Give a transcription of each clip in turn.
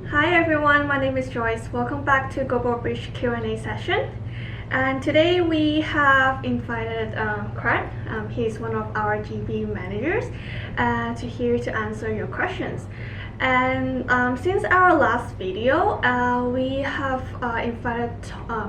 Hi everyone, my name is Joyce. Welcome back to Global Bridge Q&A session. And today we have invited Craig. He's one of our GB managers to answer your questions. And since our last video, we have invited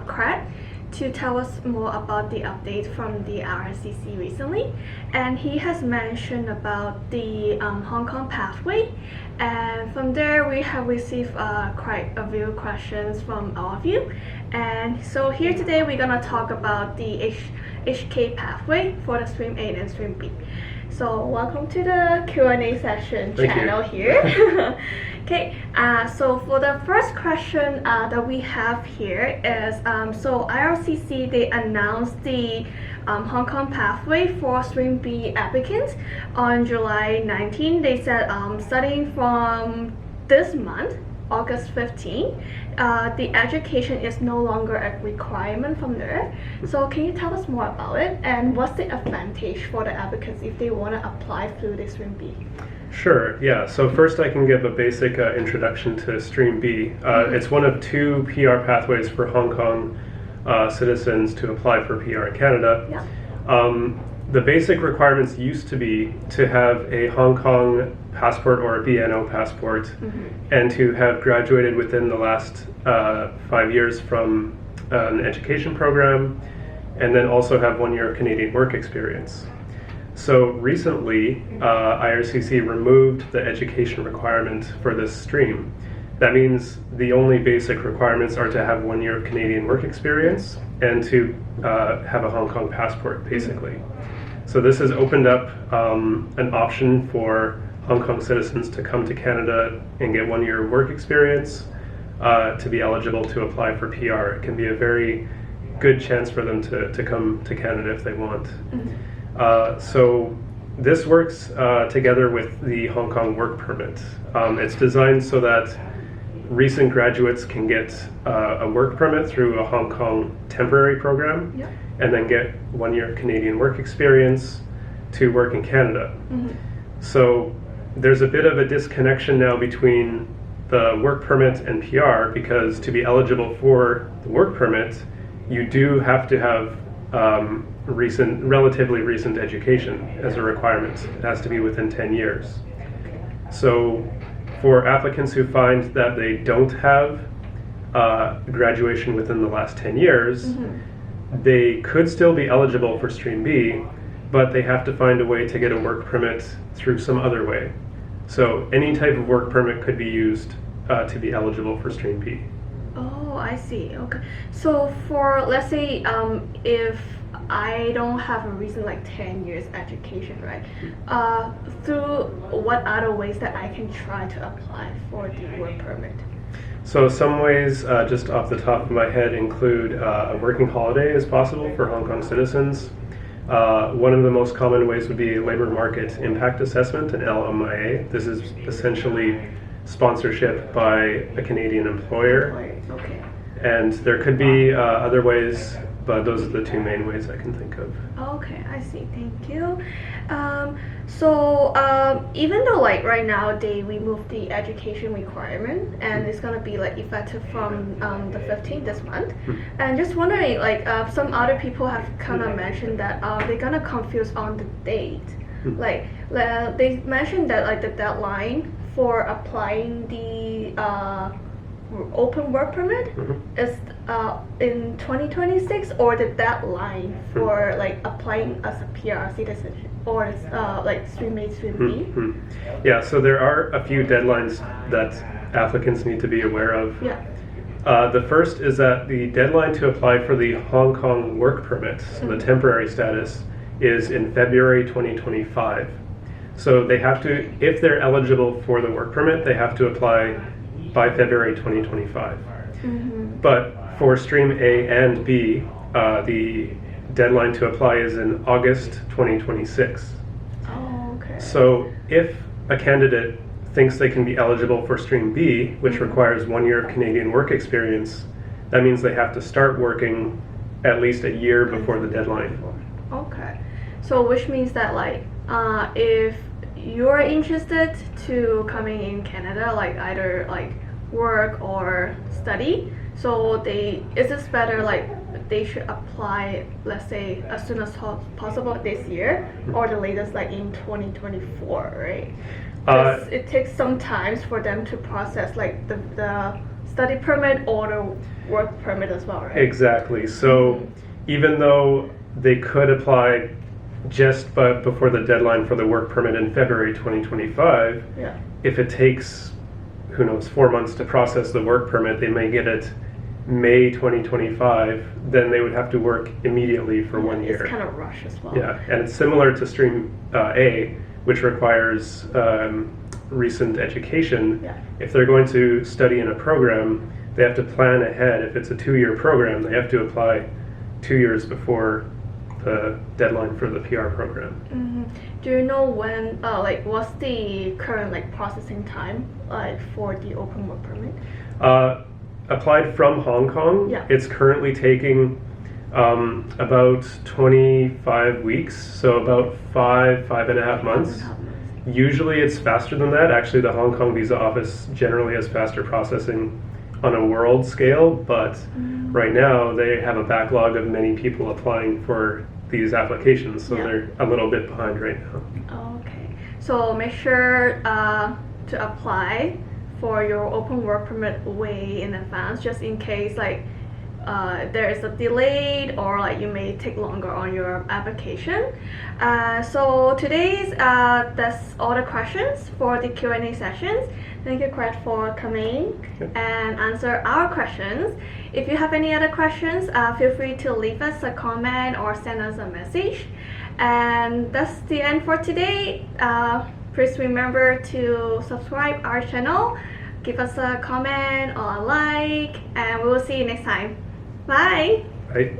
Craig to tell us more about the update from the IRCC recently, and he has mentioned about the Hong Kong pathway, and from there we have received quite a few questions from all of you, and so here today we're gonna talk about the HK pathway for the Stream A and Stream B. So welcome to the Q&A session channel here. Okay, so for the first question that we have here is, so IRCC, they announced the Hong Kong pathway for Stream B applicants on July 19. They said starting from this month, August 15, the education is no longer a requirement from there. So can you tell us more about it, and what's the advantage for the applicants if they want to apply through the Stream B? Sure, yeah. So first I can give a basic introduction to Stream B. It's one of two PR pathways for Hong Kong citizens to apply for PR in Canada. Yeah. The basic requirements used to be to have a Hong Kong passport or a BNO passport, and to have graduated within the last 5 years from an education program, and then also have 1 year of Canadian work experience. So recently, IRCC removed the education requirement for this stream. That means the only basic requirements are to have 1 year of Canadian work experience and to have a Hong Kong passport, basically. So this has opened up an option for Hong Kong citizens to come to Canada and get 1 year of work experience to be eligible to apply for PR. It can be a very good chance for them to come to Canada if they want. So this works together with the Hong Kong work permit. It's designed so that recent graduates can get a work permit through a Hong Kong temporary program, Yep. and then get 1 year Canadian work experience to work in Canada. So there's a bit of a disconnection now between the work permit and PR, because to be eligible for the work permit, you do have to have relatively recent education as a requirement. It has to be within 10 years. So for applicants who find that they don't have graduation within the last 10 years, they could still be eligible for Stream B, but they have to find a way to get a work permit through some other way. So any type of work permit could be used to be eligible for Stream B. Oh, I see. Okay. So for, let's say, if I don't have a recent 10 years education, right? Through what other ways that I can try to apply for the work permit? So some ways, just off the top of my head, include a working holiday is possible for Hong Kong citizens. One of the most common ways would be a labor market impact assessment, an LMIA. This is essentially sponsorship by a Canadian employer. Okay. And there could be other ways, but those are the two main ways I can think of. Okay, I see. Thank you. So even though right now they removed the education requirement, and it's gonna be effective from the 15th this month, and just wondering some other people have kind of mentioned that they're gonna confuse on the date. They mentioned that the deadline for applying the open work permit is in 2026, or the deadline for applying as a PR citizenship, or Stream A, Stream B? Yeah, so there are a few deadlines that applicants need to be aware of. Yeah. The first is that the deadline to apply for the Hong Kong work permit, so the temporary status, is in February 2025. So they have to, if they're eligible for the work permit, they have to apply by February 2025. But for Stream A and B, the deadline to apply is in August 2026. Oh, okay. So if a candidate thinks they can be eligible for Stream B, which requires 1 year of Canadian work experience, that means they have to start working at least a year before the deadline. Okay. So which means that if you're interested to coming in Canada, either work or study. So is this better like they should apply, let's say, as soon as possible this year, or the latest like in 2024, right? Because it takes some time for them to process like the study permit or the work permit as well, right? Exactly. So even though they could apply just before the deadline for the work permit in February 2025, Yeah. if it takes, who knows, 4 months to process the work permit, they may get it May 2025, then they would have to work immediately for 1 year. It's kind of rush as well. Yeah, and it's similar to Stream A, which requires recent education. Yeah. If they're going to study in a program, they have to plan ahead. If it's a 2-year program, they have to apply 2 years before the deadline for the PR program. Mm-hmm. Do you know when, like, what's the current like processing time like for the open work permit? Applied from Hong Kong, Yeah. it's currently taking about 25 weeks, so about 5.5 months. Usually it's faster than that. Actually, the Hong Kong visa office generally has faster processing on a world scale, but right now they have a backlog of many people applying for these applications, so Yeah. they're a little bit behind right now. Okay, so make sure to apply for your open work permit way in advance, just in case like there is a delayed or like you may take longer on your application. So today's that's all the questions for the Q&A sessions. Thank you, Craig, for coming and answer our questions. If you have any other questions, feel free to leave us a comment or send us a message. And that's the end for today. Please remember to subscribe our channel, give us a comment or a like, and we will see you next time. Bye! Right?